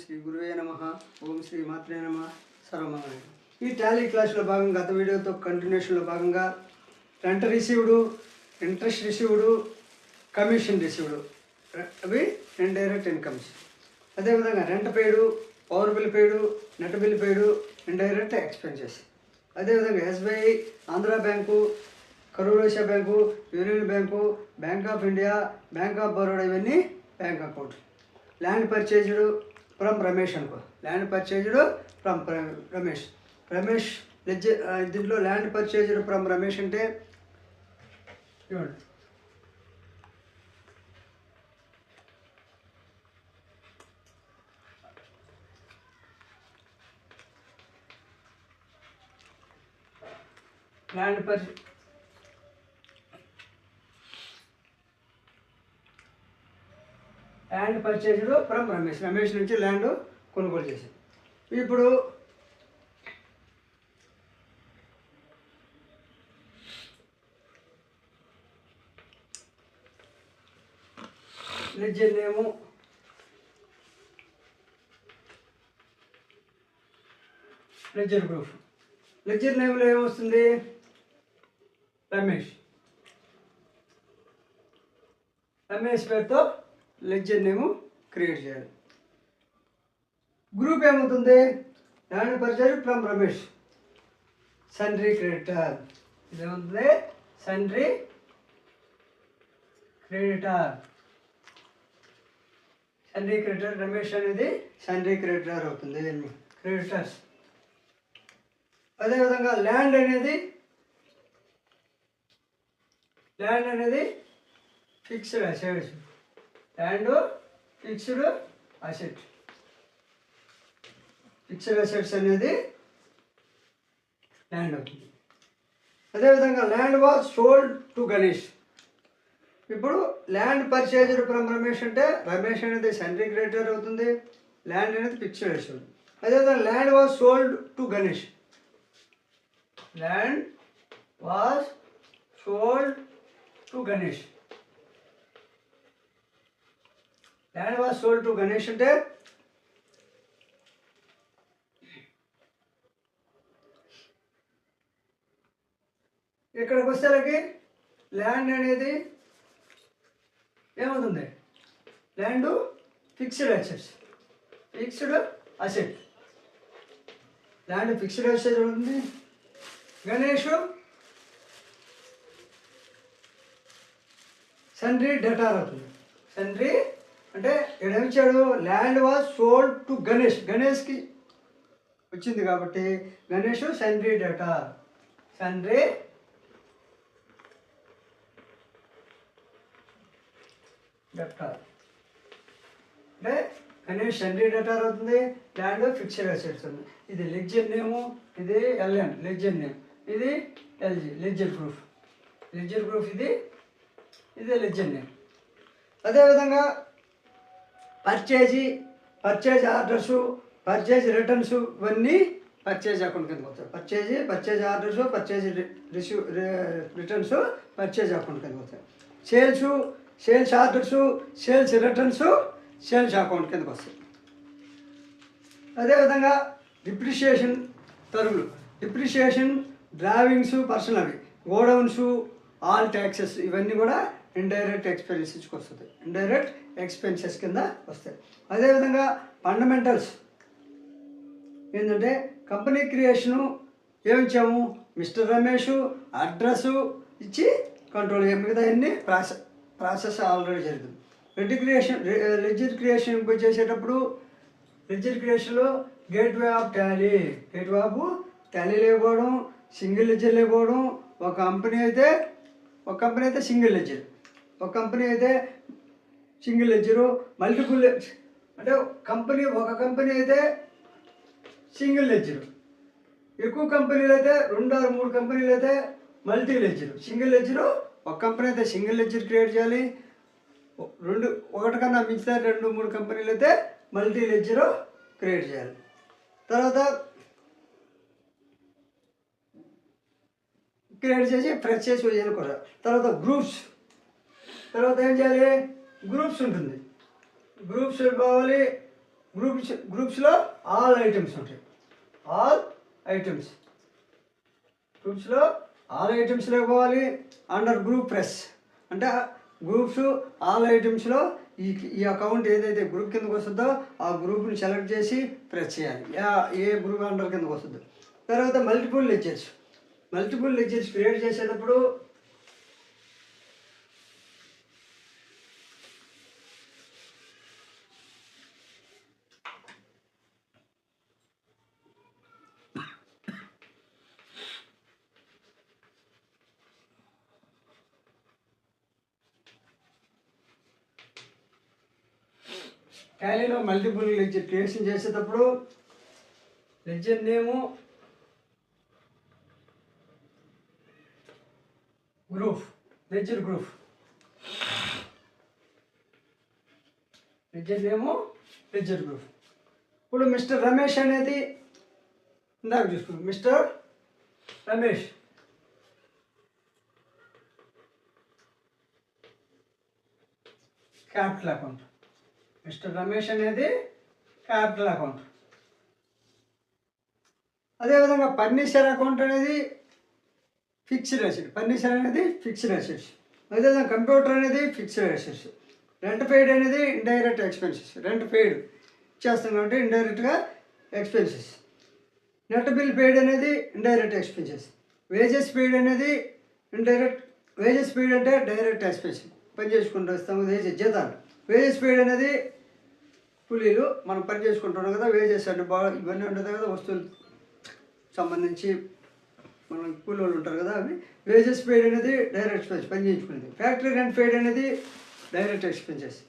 శ్రీ గురువే నమః. ఓం శ్రీ మాత్రే నమః. సర్వమంగళం. ఈ టాలీ క్లాస్లో భాగంగా గత వీడియోతో కంటిన్యూషన్లో భాగంగా rent received, interest received, commission received, అవి ఇండైరెక్ట్ ఇన్కమ్స్. అదేవిధంగా rent paid, power bill paid, net bill paid, indirect expenses. అదేవిధంగా SBI, Andhra bank, Karur Vysya bank, union bank, bank of India, bank of Baroda, ఇవన్నీ bank account. Land purchased from Ramesh అనుకో, land purchased from Ramesh దీంట్లో land purchased from Ramesh అంటే చూడండి, land purchased from Ramesh నుంచి land కొనుగోలు చేశారు. ఇప్పుడు ledger name, ledger proof. Ledger నేమ్లో ఏమొస్తుంది? రమేష్ పేరుతో లెడ్జర్ నేము క్రియేట్ చేయాలి. గ్రూప్ ఏమవుతుంది? Land purchase from Ramesh, sundry creditor. ఇదేమవుతుంది? Sundry creditor. రమేష్ అనేది సన్రీ క్రెడిటర్ అవుతుంది, క్రెడిటర్స్. అదేవిధంగా ల్యాండ్ అనేది fixed assets. Land fixed assets అనేది ల్యాండ్ అవుతుంది. అదేవిధంగా land was sold to Ganesh. ఇప్పుడు ల్యాండ్ పర్చేజ్డ్ ఫ్రమ్ రమేష్ అంటే రమేష్ అనేది సన్రీ క్రెడిటర్ అవుతుంది, ల్యాండ్ అనేది ఫిక్స్డ్ అసెట్. అదేవిధంగా land was sold to Ganesh. Land was sold to Ganesh. Land was sold to Ganesh అంటే ఇక్కడికి వచ్చేసరికి ల్యాండ్ అనేది ఏమవుతుంది? Land fixed asset. Land fixed asset ఉంటుంది. గణేష్ సన్రీ డెటార్ అవుతుంది. సన్రీ అంటే ఇక్కడ ఏమిచ్చాడు? ల్యాండ్ వాజ్ సోల్డ్ టు గణేష్కి వచ్చింది కాబట్టి గణేష్ సన్రీ డెటార్. అంటే గణేష్ సన్రీ డెటార్ అవుతుంది, ల్యాండ్ ఫిక్స్డ్ అసెట్స్ ఉంది. ఇది లెడ్జర్ నేము, ఇది ఎల్ఎన్ లెడ్జర్ నేమ్, ఇది ఎల్జీ లెడ్జర్ ప్రూఫ్. ఇది లెడ్జర్ నేమ్. అదేవిధంగా పర్చేజ్ ఆర్డర్సు, పర్చేజ్ రిటర్న్స్, ఇవన్నీ పర్చేజ్ అకౌంట్ కింద వస్తాయి. Purchase orders, purchase returns purchase account కింద వస్తాయి. Sales orders, sales returns sales account కిందకు వస్తాయి. అదేవిధంగా డిప్రిషియేషన్ తరుగులు, డ్రావింగ్స్, పర్సనల్ అవి, గోడౌన్స్, ఆల్ ట్యాక్సెస్, ఇవన్నీ కూడా ఇండైరెక్ట్ ఎక్స్పెన్సెస్కి వస్తుంది. ఇండైరెక్ట్ ఎక్స్పెన్సెస్ కింద వస్తాయి. అదేవిధంగా ఫండమెంటల్స్ ఏంటంటే కంపెనీ క్రియేషను ఏమిచ్చాము? మిస్టర్ రమేష్ అడ్రస్సు ఇచ్చి కంట్రోల్, మిగతా అన్ని ప్రాసెస్ ఆల్రెడీ జరుగుతుంది. లెడ్జర్ క్రియేషన్ చేసేటప్పుడు లెడ్జర్ క్రియేషన్లో గేట్వే ఆఫ్ టాలీ లేకపోవడం, సింగిల్ లెడ్జర్ లేకపోవడం. ఒక కంపెనీ అయితే సింగిల్ లెడ్జర్, ఒక కంపెనీ అయితే సింగిల్ లెడ్జరు, మల్టిపుల్ అంటే ఒక కంపెనీ అయితే సింగిల్ లెడ్జరు, ఎక్కువ కంపెనీలు అయితే 2 or 3 కంపెనీలు అయితే మల్టీ లెడ్జరు. సింగిల్ లెడ్జరు ఒక కంపెనీ అయితే సింగిల్ లెడ్జర్ క్రియేట్ చేయాలి, ఒకటి కన్నా మిగతా 2-3 కంపెనీలు అయితే మల్టీ లెడ్జరు క్రియేట్ చేయాలి. తర్వాత క్రియేట్ చేసి ప్రెస్ చేసి వేయాలి కూడా. తర్వాత తర్వాత ఏం చేయాలి? గ్రూప్స్ ఉంటుంది. గ్రూప్స్ కావాలి, గ్రూప్స్లో ఆల్ ఐటమ్స్ ఉంటాయి. ఆల్ ఐటమ్స్ గ్రూప్స్లో ఆల్ ఐటమ్స్లో పోవాలి. అండర్ గ్రూప్ ప్రెస్ అంటే గ్రూప్స్ ఆల్ ఐటమ్స్లో ఈ అకౌంట్ ఏదైతే గ్రూప్ కిందకు వస్తుందో ఆ గ్రూప్ని సెలెక్ట్ చేసి ప్రెస్ చేయాలి. ఏ గ్రూప్ అండర్ కిందకు వస్తుందో. తర్వాత మల్టిపుల్ లెడ్జర్స్ క్రియేట్ చేసేటప్పుడు టాలీలో మల్టిపుల్ లెడ్జర్ క్రియేషన్ చేసేటప్పుడు లెడ్జర్ నేము లెడ్జర్ గ్రూప్ ఇప్పుడు మిస్టర్ రమేష్ అనేది ఇందాక చూసుకున్నాం. Mister Ramesh capital account. Mister Ramesh అనేది క్యాపిటల్ అకౌంట్. అదేవిధంగా ఫర్నిచర్ అకౌంట్ అనేది ఫిక్స్డ్ అసెట్స్. అదేవిధంగా కంప్యూటర్ అనేది ఫిక్స్డ్ అసెట్స్. రెంట్ పెయిడ్ అనేది ఇండైరెక్ట్ ఎక్స్పెన్సెస్. రెంట్ పెయిడ్ చేస్తాం కాబట్టి ఇండైరెక్ట్గా ఎక్స్పెన్సెస్. నెట్ బిల్ పెయిడ్ అనేది ఇండైరెక్ట్ ఎక్స్పెన్సెస్. వేజెస్ పెయిడ్ అనేది వేజెస్ పెయిడ్ అంటే డైరెక్ట్ ఎక్స్పెన్సెస్. పని చేసుకుంటూ వస్తాము జీతాలు. వేజెస్ పెయిడ్ అనేది కూలీలు మనం పని చేసుకుంటున్నాం కదా. వేజెస్ అంటే ఇవన్నీ ఉంటుంది కదా, వస్తువులు సంబంధించి మనం కూలీలు ఉంటారు కదా, అవి వేజెస్ పెయిడ్ అనేది డైరెక్ట్ ఎక్స్పెన్స్, పని చేయించుకునేది. ఫ్యాక్టరీ రెంట్ పెయిడ్ అనేది డైరెక్ట్ ఎక్స్పెన్సెస్.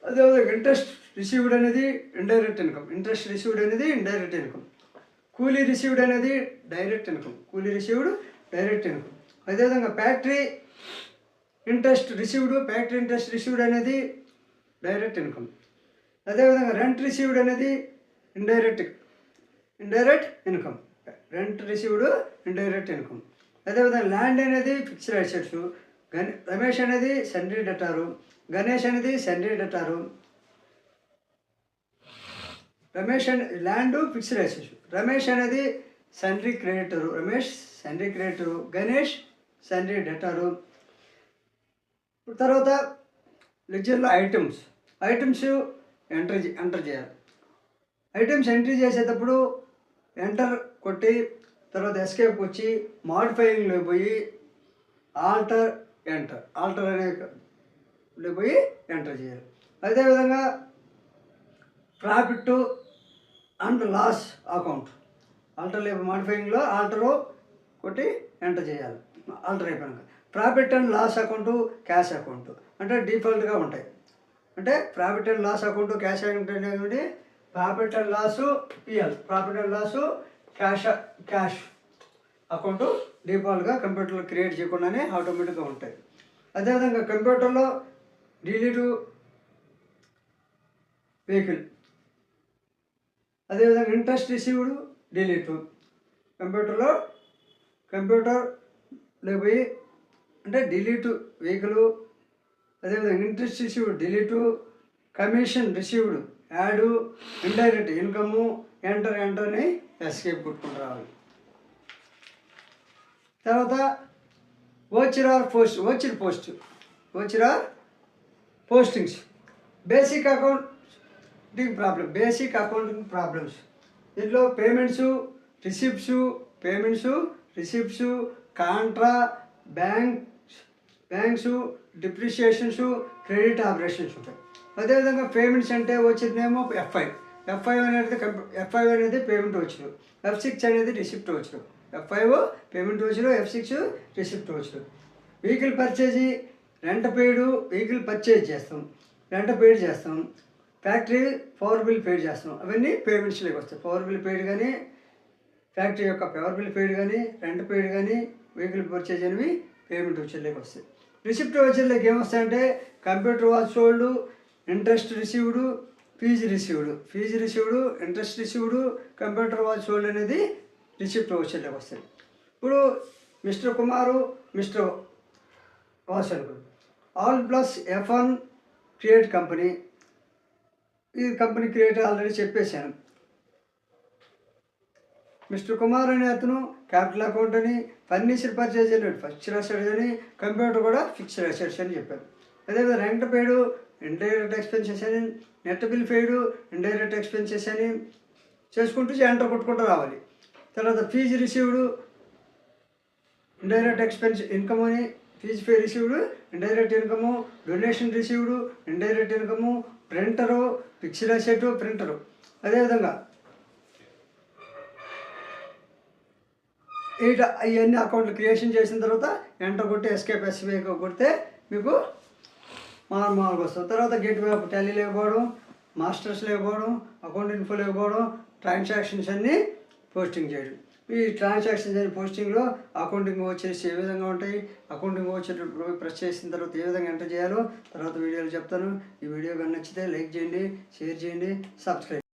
అదేవిధంగా ఇంట్రెస్ట్ రిసీవ్డ్ అనేది ఇండైరెక్ట్ ఇన్కమ్. కూలీ రిసీవ్డ్ అనేది డైరెక్ట్ ఇన్కమ్. అదేవిధంగా ఫ్యాక్టరీ ఇంట్రెస్ట్ రిసీవ్డ్ అనేది డైరెక్ట్ ఇన్కమ్. అదేవిధంగా రెంట్ రిసీవ్డ్ అనేది ఇండైరెక్ట్ ఇన్కమ్. అదేవిధంగా ల్యాండ్ అనేది ఫిక్స్డ్ అసెట్స్. రమేష్ అనేది సండ్రీ డెటారు. గణేష్ అనేది sundry debtor. Land fixed assets. Ramesh అనేది sundry creditor. Ganesh sundry debtor. తర్వాత లెడ్జర్లో ఐటమ్స్ ఎంటర్ చేయాలి. ఐటమ్స్ ఎంట్రీ చేసేటప్పుడు ఎంటర్ కొట్టి తర్వాత ఎస్కేప్ వచ్చి మాడిఫైయింగ్లో పోయి ఆల్టర్ అనే పోయి ఎంటర్ చేయాలి. అదేవిధంగా ప్రాఫిట్ అండ్ లాస్ అకౌంట్ మాడిఫైయింగ్లో ఆల్టర్ కొట్టి ఎంటర్ చేయాలి. ఆల్టర్ అయిపోయాక profit and loss account, cash account అంటే డిఫాల్ట్గా ఉంటాయి. అంటే profit and loss account, cash account అనేది profit and loss cash account డిఫాల్ట్గా కంప్యూటర్లో క్రియేట్ చేయకుండానే ఆటోమేటిక్గా ఉంటాయి. అదేవిధంగా కంప్యూటర్లో డిలీట్ వెహికల్. అదేవిధంగా ఇంట్రెస్ట్ రిసీవ్డ్ డిలీట్. కంప్యూటర్లో పోయి అంటే డిలీట్ వెహికల్. అదేవిధంగా interest received delete, commission received add, indirect income ఎంటర్ని ఎస్కేప్ కొట్టుకుంటూ రావాలి. తర్వాత voucher postings. Basic accounting problems. దీంట్లో payments, receipts, contra, banks, depreciations, credit operations ఉంటాయి. అదేవిధంగా పేమెంట్స్ అంటే వచ్చిందేమో F5 అనేది పేమెంట్ వచ్చును. F6 అనేది రిసిప్ట్ వచ్చును. F5 పేమెంట్ వచ్చును, F6 రిసిప్ట్ వచ్చును. వెహికల్ పర్చేజ్ చేస్తాం. ఫ్యాక్టరీ పవర్ బిల్ పెయిడ్ చేస్తాం. అవన్నీ పేమెంట్స్లోకి వస్తాయి. పవర్ బిల్ పెయిడ్ కానీ, ఫ్యాక్టరీ యొక్క పవర్ బిల్ పెయిడ్ కానీ, రెంట్ పెయిడ్ కానీ, వెహికల్ పర్చేజ్ అనేవి పేమెంట్ వచ్చేలోకి వస్తాయి. రిసిప్ట్ వచ్చేలోకి ఏమొస్తాయంటే computer watch sold, interest received, fee received, interest received, computer watch sold అనేది రిసిప్ట్ వచ్చేలోకి వస్తాయి. ఇప్పుడు మిస్టర్ కుమారు, మిస్టర్ వాసు అనుకోండి. Alt plus F1 create company. ఈ కంపెనీ క్రియేట్ ఆల్రెడీ చెప్పేశాను. మిస్టర్ కుమార్ అనే అతను క్యాపిటల్ అకౌంట్ అని, ఫర్నిచర్ పర్చేజ్ అని ఫిక్స్డ్ అసెట్స్ అని, కంప్యూటర్ కూడా ఫిక్స్డ్ అసెట్స్ అని చెప్పారు. అదేవిధంగా రెంట్ పెయిడ్ ఇండైరెక్ట్ ఎక్స్పెన్సెస్ అని, net bill paid indirect expenses అని చేసుకుంటూ ఎంటర్ కొట్టుకుంటూ రావాలి. తర్వాత fee received indirect expense income అని, fee pay received indirect income, donation received indirect income, printer fixed asset printer. అదేవిధంగా ఇవన్నీ అకౌంట్లు క్రియేషన్ చేసిన తర్వాత ఎంటర్ కొట్టి ఎస్కేప్ ఎస్బీఐ కొడితే మీకు మామూలుగా వస్తుంది. తర్వాత గేట్వే ఆఫ్ టాలీ లేకపోవడం, మాస్టర్స్ లేకపోవడం, అకౌంట్ ఇన్ఫో లేకపోవడం, ట్రాన్సాక్షన్స్ అన్నీ పోస్టింగ్ చేయడం. ఈ ట్రాన్సాక్షన్స్ అనే పోస్టింగ్లో అకౌంటింగ్ వచ్చేసి ఏ విధంగా ఉంటాయి, అకౌంటింగ్ వచ్చేటప్పుడు ప్రెస్ చేసిన తర్వాత ఏ విధంగా ఎంటర్ చేయాలో తర్వాత వీడియోలో చెప్తాను. ఈ వీడియో కానీ నచ్చితే లైక్ చేయండి, షేర్ చేయండి, సబ్స్క్రైబ్.